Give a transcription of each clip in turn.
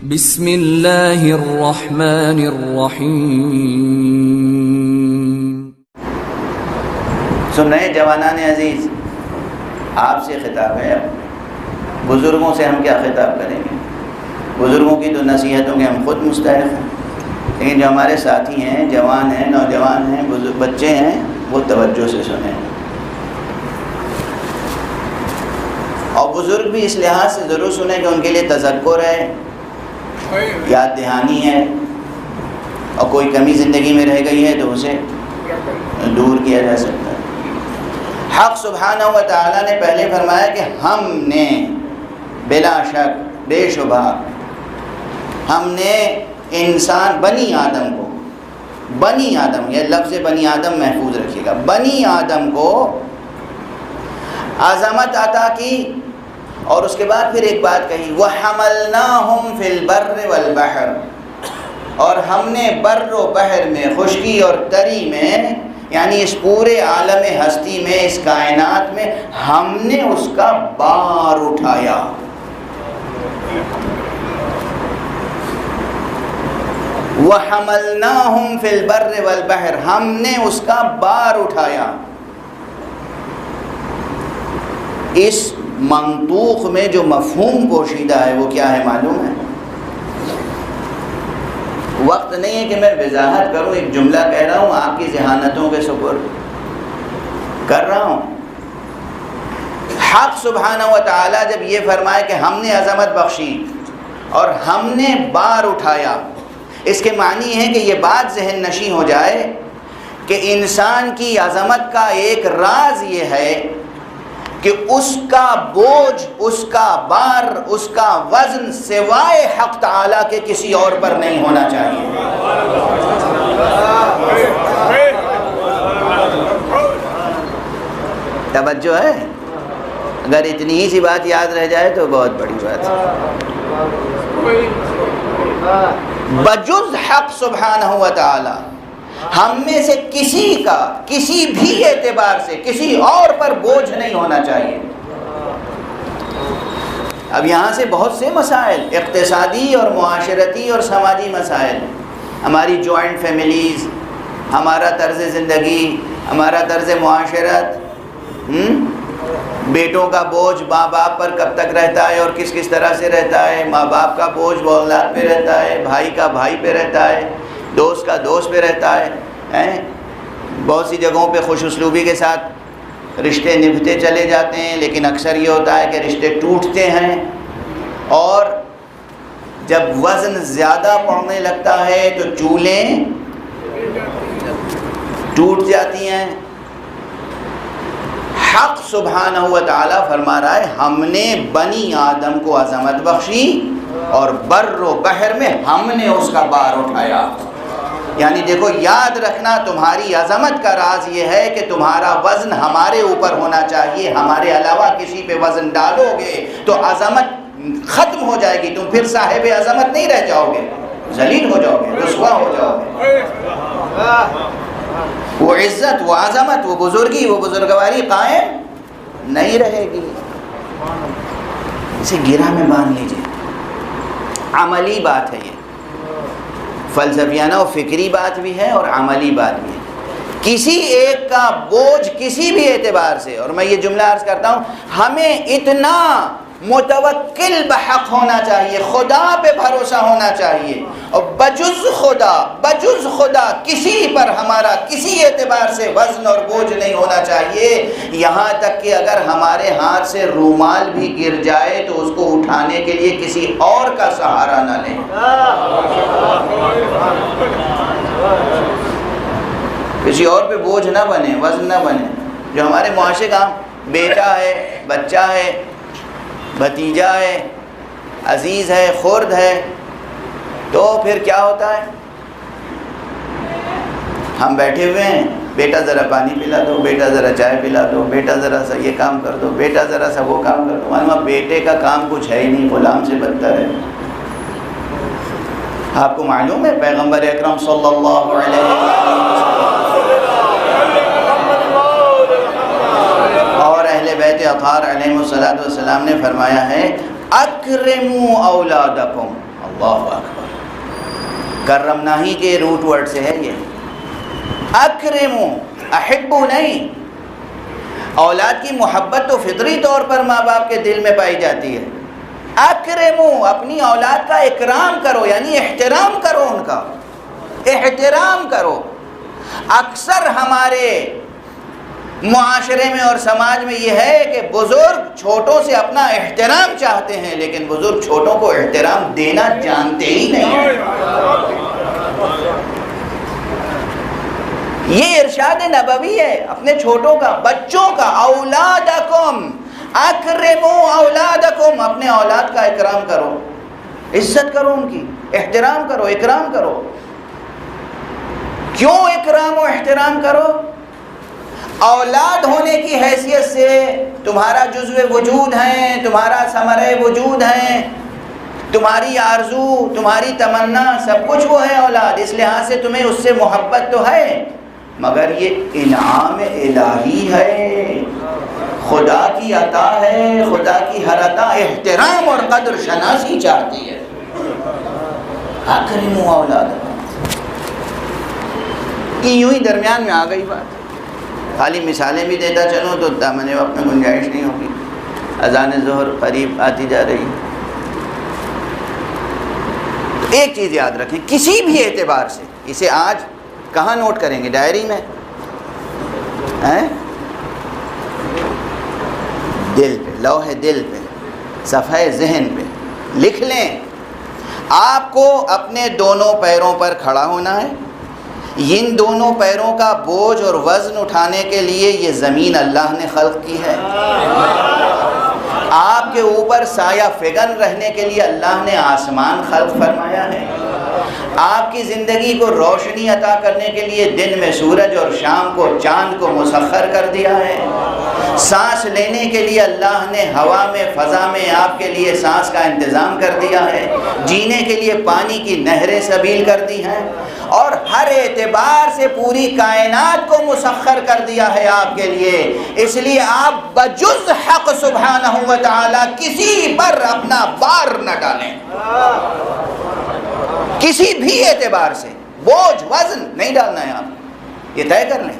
بسم اللہ الرحمن الرحیم۔ سنیں جوانان عزیز، آپ سے خطاب ہے۔ بزرگوں سے ہم کیا خطاب کریں گے؟ بزرگوں کی تو نصیحتوں کے ہم خود مستحق ہیں، لیکن جو ہمارے ساتھی ہیں، جوان ہیں، نوجوان ہیں، بچے ہیں، وہ توجہ سے سنیں۔ اور بزرگ بھی اس لحاظ سے ضرور سنیں کہ ان کے لیے تذکر ہے، یاد دہانی ہے، اور کوئی کمی زندگی میں رہ گئی ہے تو اسے دور کیا جا سکتا ہے۔ حق سبحانہ و تعالیٰ نے پہلے فرمایا کہ ہم نے بلا شک بے شبہ ہم نے انسان بنی آدم کو، بنی آدم، یہ لفظ بنی آدم محفوظ رکھیے گا، بنی آدم کو عظمت عطا کی، اور اس کے بعد پھر ایک بات کہی، وَحَمَلْنَاهُمْ فِي الْبَرِّ وَالْبَحْرِ، اور ہم نے بر و بحر میں، خشکی اور تری میں، یعنی اس پورے عالم ہستی میں، اس کائنات میں ہم نے اس کا بار اٹھایا۔ وَحَمَلْنَاهُمْ فِي الْبَرِّ وَالْبَحْرِ، ہم نے اس کا بار اٹھایا۔ اس منطوق میں جو مفہوم پوشیدہ ہے وہ کیا ہے معلوم ہے؟ وقت نہیں ہے کہ میں وضاحت کروں، ایک جملہ کہہ رہا ہوں، آپ کی ذہانتوں کے سپرد کر رہا ہوں۔ حق سبحانہ و تعالیٰ جب یہ فرمائے کہ ہم نے عظمت بخشی اور ہم نے بار اٹھایا، اس کے معنی ہے کہ یہ بات ذہن نشین ہو جائے کہ انسان کی عظمت کا ایک راز یہ ہے کہ اس کا بوجھ، اس کا بار، اس کا وزن سوائے حق تعالیٰ کے کسی اور پر نہیں ہونا چاہیے۔ توجہ ہے؟ اگر اتنی ہی سی بات یاد رہ جائے تو بہت بڑی بات ہے۔ بجز حق سبحانہ و تعالی ہم میں سے کسی کا کسی بھی اعتبار سے کسی اور پر بوجھ نہیں ہونا چاہیے۔ اب یہاں سے بہت سے مسائل، اقتصادی اور معاشرتی اور سماجی مسائل، ہماری جوائنٹ فیملیز، ہمارا طرز زندگی، ہمارا طرز معاشرت، بیٹوں کا بوجھ ماں باپ پر کب تک رہتا ہے اور کس کس طرح سے رہتا ہے، ماں باپ کا بوجھ وہ اولاد پہ رہتا ہے، بھائی کا بھائی پہ رہتا ہے، دوست کا دوست پہ رہتا ہے۔ بہت سی جگہوں پہ خوش اسلوبی کے ساتھ رشتے نبھتے چلے جاتے ہیں، لیکن اکثر یہ ہوتا ہے کہ رشتے ٹوٹتے ہیں، اور جب وزن زیادہ پڑنے لگتا ہے تو چولیں ٹوٹ جاتی ہیں۔ حق سبحانہ و تعالیٰ فرما رہا ہے ہم نے بنی آدم کو عظمت بخشی اور بر و بحر میں ہم نے اس کا بار اٹھایا۔ یعنی دیکھو، یاد رکھنا، تمہاری عظمت کا راز یہ ہے کہ تمہارا وزن ہمارے اوپر ہونا چاہیے، ہمارے علاوہ کسی پہ وزن ڈالو گے تو عظمت ختم ہو جائے گی، تم پھر صاحب عظمت نہیں رہ جاؤ گے، ذلیل ہو جاؤ گے، رسوا ہو جاؤ گے۔ وہ عزت، وہ عظمت، وہ بزرگی، وہ بزرگواری قائم نہیں رہے گی۔ اسے گرہ میں باندھ لیجئے، عملی بات ہے، یہ فلسفیانہ و فکری بات بھی ہے اور عملی بات بھی ہے۔ کسی ایک کا بوجھ کسی بھی اعتبار سے، اور میں یہ جملہ عرض کرتا ہوں، ہمیں اتنا متوکل بحق ہونا چاہیے، خدا پہ بھروسہ ہونا چاہیے، اور بجز خدا کسی پر ہمارا کسی اعتبار سے وزن اور بوجھ نہیں ہونا چاہیے، یہاں تک کہ اگر ہمارے ہاتھ سے رومال بھی گر جائے تو اس کو اٹھانے کے لیے کسی اور کا سہارا نہ لیں۔ کسی اور پہ بوجھ نہ بنے، وزن نہ بنے۔ جو ہمارے معاشرے کا بیٹا ہے، بچہ ہے، بھتیجا ہے، عزیز ہے، خرد ہے، تو پھر کیا ہوتا ہے؟ ہم بیٹھے ہوئے ہیں، بیٹا ذرا پانی پلا دو، بیٹا ذرا چائے پلا دو، بیٹا ذرا سا یہ کام کر دو، بیٹا ذرا سا وہ کام کر دو۔ معلوم بیٹے کا کام کچھ ہے ہی نہیں، غلام سے بدتر ہے۔ آپ کو معلوم ہے پیغمبر اکرم صلی اللہ علیہ وسلم اور اہل بیت اطہار علیہ الصلوۃ والسلام نے فرمایا ہے اکرموا اولادکم، اللہ اکبر، کرمنا ہی کے روٹ ورڈ سے ہے یہ، اکرمو، احبو نہیں۔ اولاد کی محبت تو فطری طور پر ماں باپ کے دل میں پائی جاتی ہے، اکرمو، اپنی اولاد کا اکرام کرو، یعنی احترام کرو، ان کا احترام کرو۔ اکثر ہمارے معاشرے میں اور سماج میں یہ ہے کہ بزرگ چھوٹوں سے اپنا احترام چاہتے ہیں، لیکن بزرگ چھوٹوں کو احترام دینا جانتے ہی نہیں ہیں۔ یہ ارشاد نبوی ہے اپنے چھوٹوں کا، بچوں کا، اولادکم اکرموا اولادکم، اپنے اولاد کا اکرام کرو، عزت کرو، ان کی احترام کرو، اکرام کرو۔ کیوں اکرام و احترام کرو؟ اولاد ہونے کی حیثیت سے تمہارا جزو وجود ہیں، تمہارا ثمرہ وجود ہیں، تمہاری آرزو، تمہاری تمنا، سب کچھ وہ ہے اولاد، اس لحاظ سے تمہیں اس سے محبت تو ہے، مگر یہ انعام الہی ہے، خدا کی عطا ہے، خدا کی ہر عطا احترام اور قدر شناسی چاہتی ہے۔ اکرموا اولادکم، یوں ہی درمیان میں آ گئی بات، خالی مثالیں بھی دیتا چلوں تو دامن وقت میں گنجائش نہیں ہوگی، اذان ظہر قریب آتی جا رہی۔ تو ایک چیز یاد رکھیں، کسی بھی اعتبار سے، اسے آج کہاں نوٹ کریں گے؟ ڈائری میں، دل پہ، لوح دل پہ، صفحہ ذہن پہ لکھ لیں۔ آپ کو اپنے دونوں پیروں پر کھڑا ہونا ہے، ان دونوں پیروں کا بوجھ اور وزن اٹھانے کے لیے یہ زمین اللہ نے خلق کی ہے، آپ کے اوپر سایہ فگن رہنے کے لیے اللہ نے آسمان خلق فرمایا ہے، آپ کی زندگی کو روشنی عطا کرنے کے لیے دن میں سورج اور شام کو چاند کو مسخر کر دیا ہے، سانس لینے کے لیے اللہ نے ہوا میں، فضا میں آپ کے لیے سانس کا انتظام کر دیا ہے، جینے کے لیے پانی کی نہریں سبیل کر دی ہیں، اور ہر اعتبار سے پوری کائنات کو مسخر کر دیا ہے آپ کے لیے۔ اس لیے آپ بجز حق سبحانہ و تعالی کسی پر اپنا بار نہ ڈالیں، کسی بھی اعتبار سے بوجھ وزن نہیں ڈالنا ہے، آپ یہ طے کر لیں۔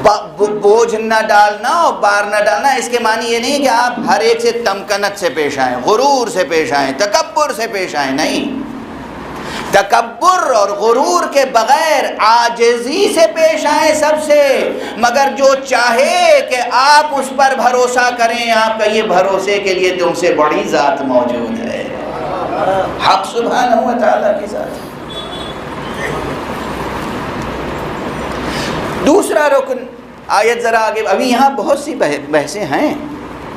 بوجھ نہ ڈالنا اور بار نہ ڈالنا، اس کے معنی یہ نہیں کہ آپ ہر ایک سے تمکنت سے پیش آئیں، غرور سے پیش آئیں، تکبر سے پیش آئیں، نہیں، تکبر اور غرور کے بغیر عاجزی سے پیش آئیں سب سے، مگر جو چاہے کہ آپ اس پر بھروسہ کریں، آپ کا یہ بھروسے کے لیے تم سے بڑی ذات موجود ہے، حق سبحانہ و تعالیٰ کی ذات۔ دوسرا رکن، آیت ذرا آگے، ابھی یہاں بہت سی بحثیں ہیں،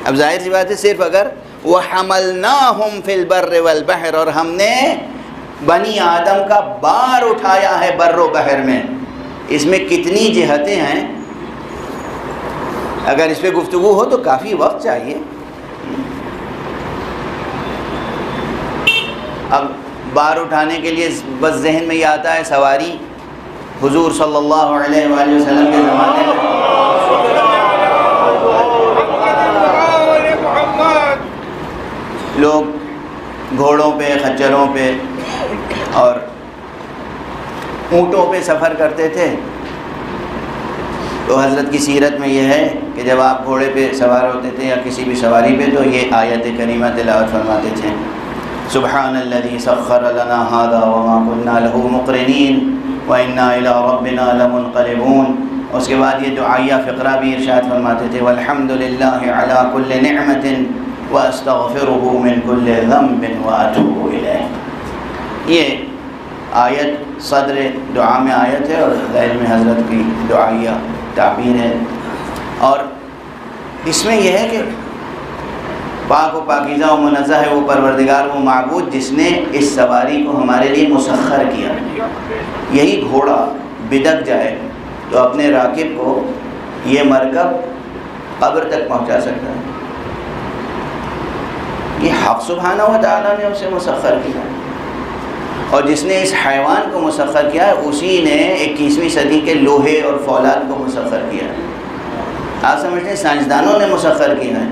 اب ظاہر سی بات ہے صرف اگر وَحَمَلْنَاهُمْ فِي الْبَرِّ وَالْبَحْرِ، اور ہم نے بنی آدم کا بار اٹھایا ہے بر و بحر میں، اس میں کتنی جہتیں ہیں، اگر اس پہ گفتگو ہو تو کافی وقت چاہیے۔ اب بار اٹھانے کے لیے بس ذہن میں یہ آتا ہے سواری، حضور صلی اللہ علیہ وآلہ وسلم کے زمانے میں لوگ گھوڑوں پہ، خچروں پہ اور اونٹوں پہ سفر کرتے تھے، تو حضرت کی سیرت میں یہ ہے کہ جب آپ گھوڑے پہ سوار ہوتے تھے یا کسی بھی سواری پہ تو یہ آیت کریمہ تلاوت فرماتے تھے، سبحان الذی سخر لنا ھذا وما كنا له مقرنین وَإِنَّا إِلَىٰ رَبِّنَا لَمُنْقَلِبُونَ۔ اس کے بعد یہ دعائیہ فقرہ بھی ارشاد فرماتے تھے، وَالْحَمْدُ لِلَّهِ عَلَىٰ كُلِّ نِعْمَةٍ وَأَسْتَغْفِرُهُ مِنْ كُلِّ ذَنْبٍ وَأَتُوبُ إِلَيْهِ۔ یہ آیت صدر دعا میں آیت ہے اور ذیل میں حضرت کی دعائیہ تعبیر ہے، اور اس میں یہ ہے کہ پاک و پاکیزہ و منزہ ہے وہ پروردگار، وہ معبود جس نے اس سواری کو ہمارے لیے مسخر کیا۔ یہی گھوڑا بدک جائے تو اپنے راکب کو یہ مرکب قبر تک پہنچا سکتا ہے، یہ حق سبحانہ و تعالیٰ نے اسے مسخر کیا، اور جس نے اس حیوان کو مسخر کیا ہے اسی نے 21ویں صدی کے لوہے اور فولاد کو مسخر کیا ہے۔ آپ سمجھتے ہیں سائنسدانوں نے مسخر کیا ہے،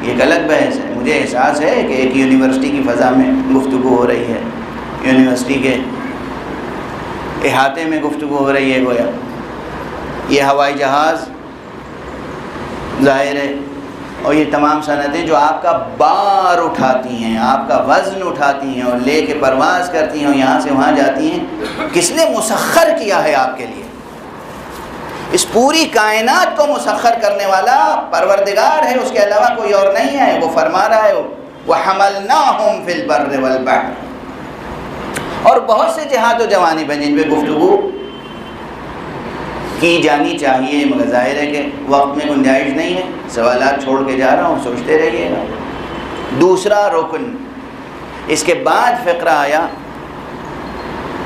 یہ ایک الگ بحث ہے، مجھے احساس ہے کہ ایک یونیورسٹی کی فضا میں گفتگو ہو رہی ہے، یونیورسٹی کے احاطے میں گفتگو ہو رہی ہے گویا. یہ ہوائی جہاز ظاہر ہے اور یہ تمام صنعتیں جو آپ کا بار اٹھاتی ہیں، آپ کا وزن اٹھاتی ہیں اور لے کے پرواز کرتی ہیں اور یہاں سے وہاں جاتی ہیں، کس نے مسخر کیا ہے آپ کے لیے؟ اس پوری کائنات کو مسخر کرنے والا پروردگار ہے، اس کے علاوہ کوئی اور نہیں ہے. وہ فرما رہا ہے وَحَمَلْنَاهُمْ فِي الْبَرِّ وَالْبَحْرِ. اور بہت سے جہات و جوانب ہیں جن پہ گفتگو کی جانی چاہیے، مگر ظاہر ہے کہ وقت میں گنجائش نہیں ہے. سوالات چھوڑ کے جا رہا ہوں، سوچتے رہیے گا. دوسرا رکن، اس کے بعد فقرہ آیا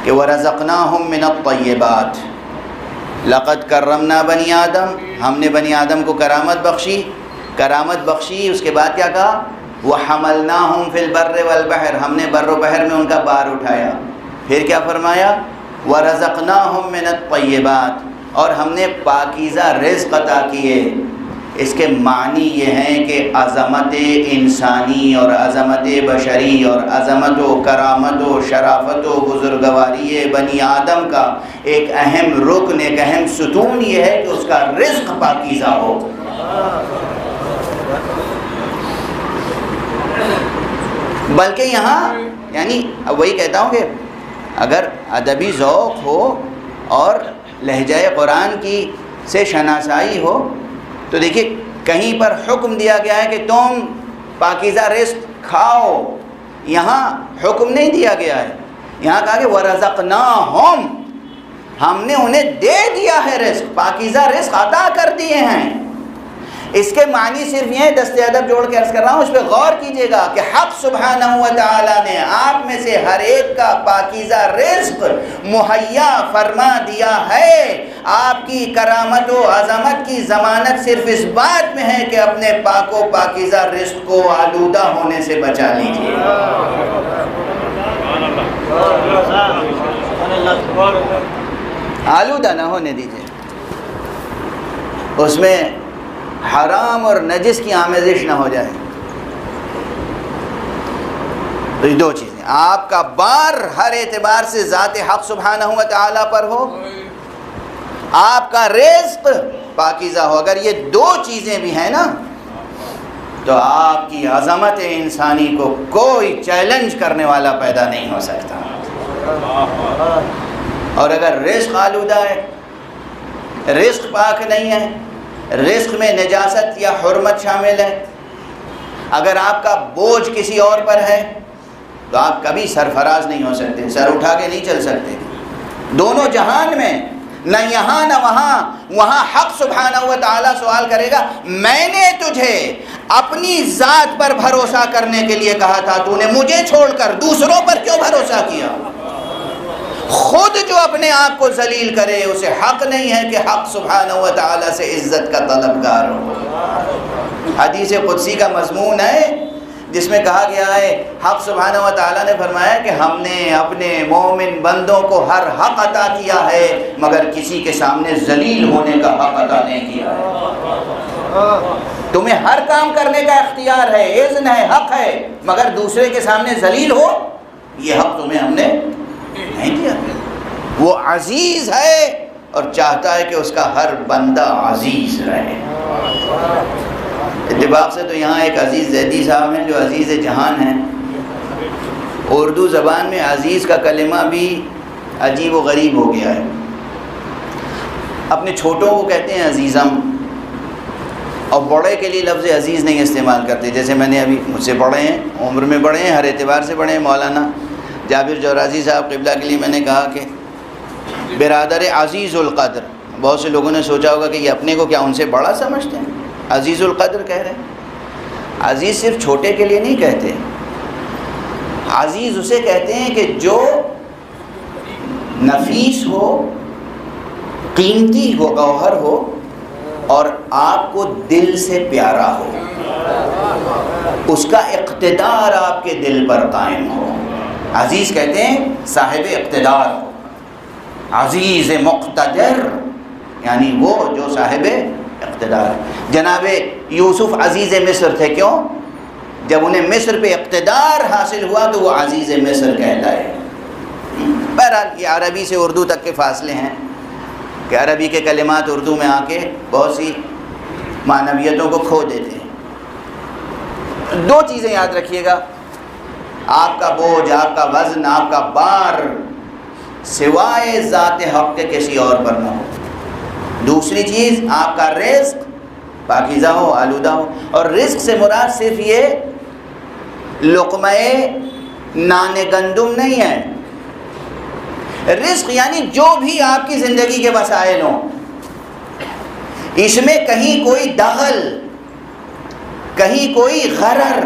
کہ وَرَزَقْنَاهُمْ مِنَ الطَّيِّبَاتِ. لقد کرمنا بنی آدم، ہم نے بنی آدم کو کرامت بخشی. اس کے بعد کیا کہا؟ وَحَمَلْنَاهُمْ فِي الْبَرِّ وَالْبَحْرِ. ہم نے بر و بحر میں ان کا بار اٹھایا. پھر کیا فرمایا؟ وَرَزَقْنَاهُمْ مِنَ الطَّيِّبَاتِ. اور ہم نے پاکیزہ رزق عطا کیے. اس کے معنی یہ ہیں کہ عظمت انسانی اور عظمت بشری اور عظمت و کرامت و شرافت و بزرگواری بنی آدم کا ایک اہم رکن، ایک اہم ستون یہ ہے کہ اس کا رزق پاکیزہ ہو. بلکہ یہاں یعنی اب وہی کہتا ہوں کہ اگر ادبی ذوق ہو اور لہجہ قرآن کی سے شناسائی ہو تو دیکھیے کہیں پر حکم دیا گیا ہے کہ تم پاکیزہ رزق کھاؤ. یہاں حکم نہیں دیا گیا ہے، یہاں کہا کہ وَرَزَقْنَاهُمْ. ہم نے انہیں دے دیا ہے رزق، پاکیزہ رزق عطا کر دیے ہیں. اس کے معنی صرف یہ دست ادب جوڑ کے عرض کر رہا ہوں، اس پہ غور کیجئے گا کہ حق سبحانہ و تعالی نے آپ میں سے ہر ایک کا پاکیزہ رزق مہیا فرما دیا ہے. آپ کی کرامت و عظمت کی ضمانت صرف اس بات میں ہے کہ اپنے پاک و پاکیزہ رزق کو آلودہ ہونے سے بچا لیجیے. آلودہ نہ ہونے دیجیے، اس میں حرام اور نجس کی آمیزش نہ ہو جائے. تو یہ دو چیزیں، آپ کا بار ہر اعتبار سے ذات حق سبحانہ و تعالی پر ہو، آپ کا رزق پاکیزہ ہو. اگر یہ دو چیزیں بھی ہیں نا تو آپ کی عظمت انسانی کو کوئی چیلنج کرنے والا پیدا نہیں ہو سکتا. اور اگر رزق آلودہ ہے، رزق پاک نہیں ہے، رزق میں نجاست یا حرمت شامل ہے، اگر آپ کا بوجھ کسی اور پر ہے تو آپ کبھی سرفراز نہیں ہو سکتے، سر اٹھا کے نہیں چل سکتے. دونوں جہان میں نہ یہاں نہ وہاں حق سبحانہ و تعالیٰ سوال کرے گا میں نے تجھے اپنی ذات پر بھروسہ کرنے کے لیے کہا تھا، تو نے مجھے چھوڑ کر دوسروں پر کیوں بھروسہ کیا؟ خود جو اپنے آپ کو ذلیل کرے اسے حق نہیں ہے کہ حق سبحانہ و تعالیٰ سے عزت کا طلبگار ہو. حدیث قدسی کا مضمون ہے جس میں کہا گیا ہے حق سبحانہ و تعالیٰ نے فرمایا کہ ہم نے اپنے مومن بندوں کو ہر حق عطا کیا ہے مگر کسی کے سامنے ذلیل ہونے کا حق عطا نہیں کیا ہے. تمہیں ہر کام کرنے کا اختیار ہے، اذن ہے، حق ہے، مگر دوسرے کے سامنے ذلیل ہو یہ حق تمہیں ہم نے نہیں دیا. وہ عزیز ہے اور چاہتا ہے کہ اس کا ہر بندہ عزیز رہے. اتفاق سے تو یہاں ایک عزیز زیدی صاحب ہیں جو عزیز جہان ہیں. اردو زبان میں عزیز کا کلمہ بھی عجیب و غریب ہو گیا ہے. اپنے چھوٹوں کو کہتے ہیں عزیزم اور بڑے کے لیے لفظ عزیز نہیں استعمال کرتے. جیسے میں نے ابھی مجھ سے بڑے ہیں، عمر میں بڑے ہیں، ہر اعتبار سے بڑے ہیں، مولانا جابر جورازی صاحب قبلہ کے لیے میں نے کہا کہ برادر عزیز القدر. بہت سے لوگوں نے سوچا ہوگا کہ یہ اپنے کو کیا ان سے بڑا سمجھتے ہیں، عزیز القدر کہہ رہے ہیں. عزیز صرف چھوٹے کے لیے نہیں کہتے، عزیز اسے کہتے ہیں کہ جو نفیس ہو، قیمتی ہو، گوہر ہو اور آپ کو دل سے پیارا ہو، اس کا اقتدار آپ کے دل پر قائم ہو. عزیز کہتے ہیں صاحب اقتدار ہو. عزیز مقتدر یعنی وہ جو صاحب اقتدار. جناب یوسف عزیز مصر تھے، کیوں؟ جب انہیں مصر پہ اقتدار حاصل ہوا تو وہ عزیز مصر کہلائے۔ بہرحال یہ عربی سے اردو تک کے فاصلے ہیں کہ عربی کے کلمات اردو میں آ کے بہت سی معنویتوں کو کھو دیتے ہیں۔ دو چیزیں یاد رکھیے گا، آپ کا بوجھ، آپ کا وزن، آپ کا بار سوائے ذات حق کے کسی اور پر نہ ہو۔ دوسری چیز، آپ کا رزق پاکیزہ ہو، آلودہ ہو۔ اور رزق سے مراد صرف یہ لقمہ نان گندم نہیں ہے، رزق یعنی جو بھی آپ کی زندگی کے وسائل ہوں، اس میں کہیں کوئی دخل، کہیں کوئی غرر،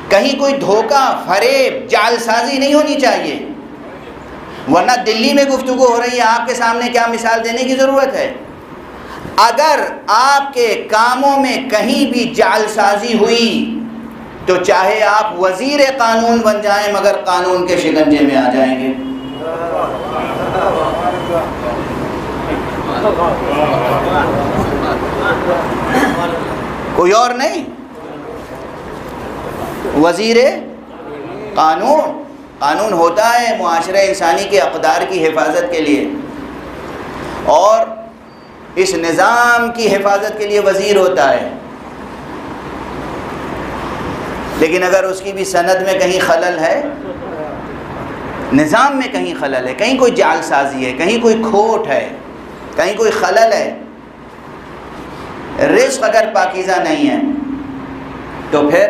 کہیں کوئی دھوکہ، فریب، جعل سازی نہیں ہونی چاہیے، ورنہ دلی میں گفتگو ہو رہی ہے، آپ کے سامنے کیا مثال دینے کی ضرورت ہے؟ اگر آپ کے کاموں میں کہیں بھی جعل سازی ہوئی تو چاہے آپ وزیر قانون بن جائیں مگر قانون کے شکنجے میں آ جائیں گے۔ کوئی اور نہیں، وزیر قانون۔ قانون ہوتا ہے معاشرہ انسانی کے اقدار کی حفاظت کے لیے، اور اس نظام کی حفاظت کے لیے وزیر ہوتا ہے، لیکن اگر اس کی بھی سند میں کہیں خلل ہے، نظام میں کہیں خلل ہے، کہیں کوئی جعل سازی ہے، کہیں کوئی کھوٹ ہے، کہیں کوئی خلل ہے، رزق اگر پاکیزہ نہیں ہے تو پھر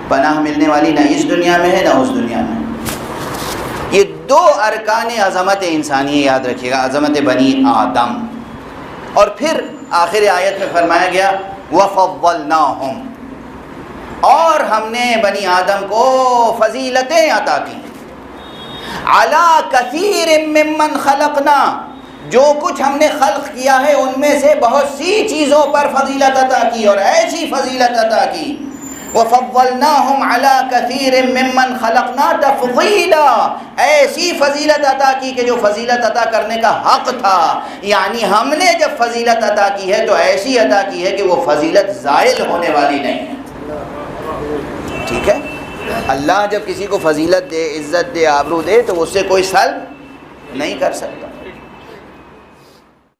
پناہ ملنے والی نہ اس دنیا میں ہے نہ اس دنیا میں۔ یہ دو ارکان عظمت انسانی یاد رکھیے گا، عظمت بنی آدم۔ اور پھر آخر آیت میں فرمایا گیا وَفَضَّلْنَاهُمْ، اور ہم نے بنی آدم کو فضیلتیں عطا کی، عَلَىٰ كَثِيرٍ مِّمَّنْ خَلَقْنَا، جو کچھ ہم نے خلق کیا ہے ان میں سے بہت سی چیزوں پر فضیلت عطا کی، اور ایسی فضیلت عطا کی، وَفَضَّلْنَاهُمْ عَلَىٰ كَثِيرٍ مِّمَّنْ خَلَقْنَا تَفْضِيلًا، ایسی فضیلت عطا کی کہ جو فضیلت عطا کرنے کا حق تھا، یعنی ہم نے جب فضیلت عطا کی ہے تو ایسی عطا کی ہے کہ وہ فضیلت زائل ہونے والی نہیں ہے۔ ٹھیک ہے، اللہ جب کسی کو فضیلت دے، عزت دے، آبرو دے تو اس سے کوئی سلب نہیں کر سکتا۔